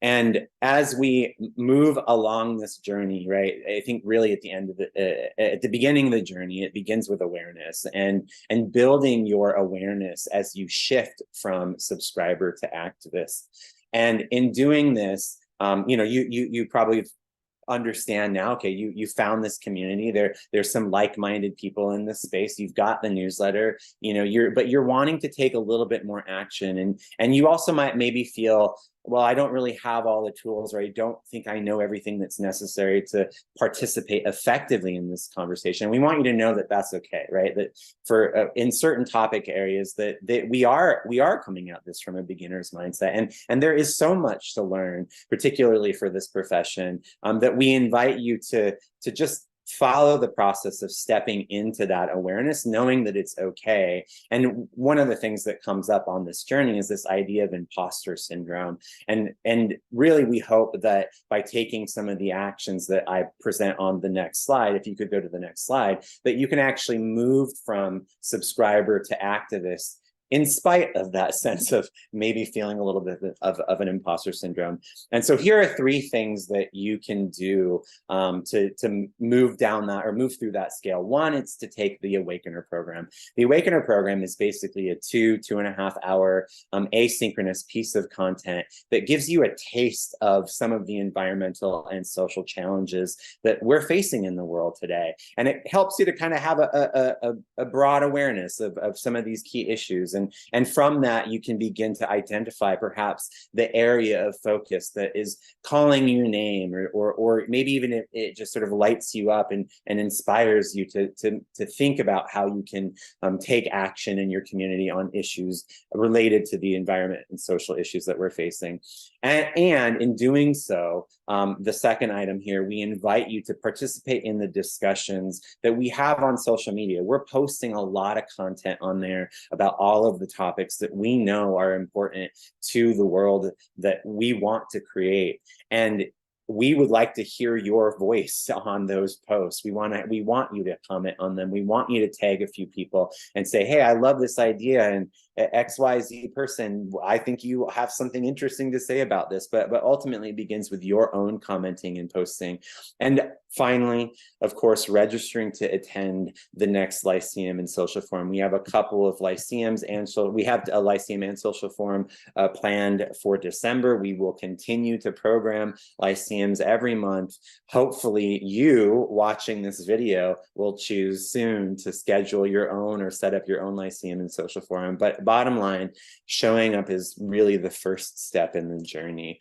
And as we move along this journey, right, I think really at the end of at the beginning of the journey, it begins with awareness and building your awareness as you shift from subscriber to activist. And in doing this, you probably understand now, okay, you found this community, there's some like-minded people in this space, you've got the newsletter, you're wanting to take a little bit more action, and you also might maybe feel, well, I don't really have all the tools, or I don't think I know everything that's necessary to participate effectively in this conversation. We want you to know that that's okay, right? That for in certain topic areas that we are coming at this from a beginner's mindset, and there is so much to learn, particularly for this profession, that we invite you to just follow the process of stepping into that awareness, knowing that it's okay. And one of the things that comes up on this journey is this idea of imposter syndrome. And really, we hope that by taking some of the actions that I present on the next slide, if you could go to the next slide, that you can actually move from subscriber to activist in spite of that sense of maybe feeling a little bit of an imposter syndrome. And so here are 3 things that you can do to move down that, or move through that scale. One, it's to take the Awakener program. The Awakener program is basically a 2.5 hour asynchronous piece of content that gives you a taste of some of the environmental and social challenges that we're facing in the world today. And it helps you to kind of have a broad awareness of some of these key issues. And from that, you can begin to identify perhaps the area of focus that is calling your name, or maybe even it just sort of lights you up and inspires you to think about how you can take action in your community on issues related to the environment and social issues that we're facing. And in doing so, the second item here, we invite you to participate in the discussions that we have on social media. We're posting a lot of content on there about all of the topics that we know are important to the world that we want to create. And we would like to hear your voice on those posts. We want you to comment on them. We want you to tag a few people and say, hey, I love this idea, and XYZ person, I think you have something interesting to say about this. But ultimately it begins with your own commenting and posting. And finally, of course, registering to attend the next Lyceum and Social Forum. We have a couple of Lyceums, and so we have a Lyceum and Social Forum planned for December. We will continue to program Lyceums every month. Hopefully you watching this video will choose soon to schedule your own or set up your own Lyceum and Social Forum. But bottom line, showing up is really the first step in the journey.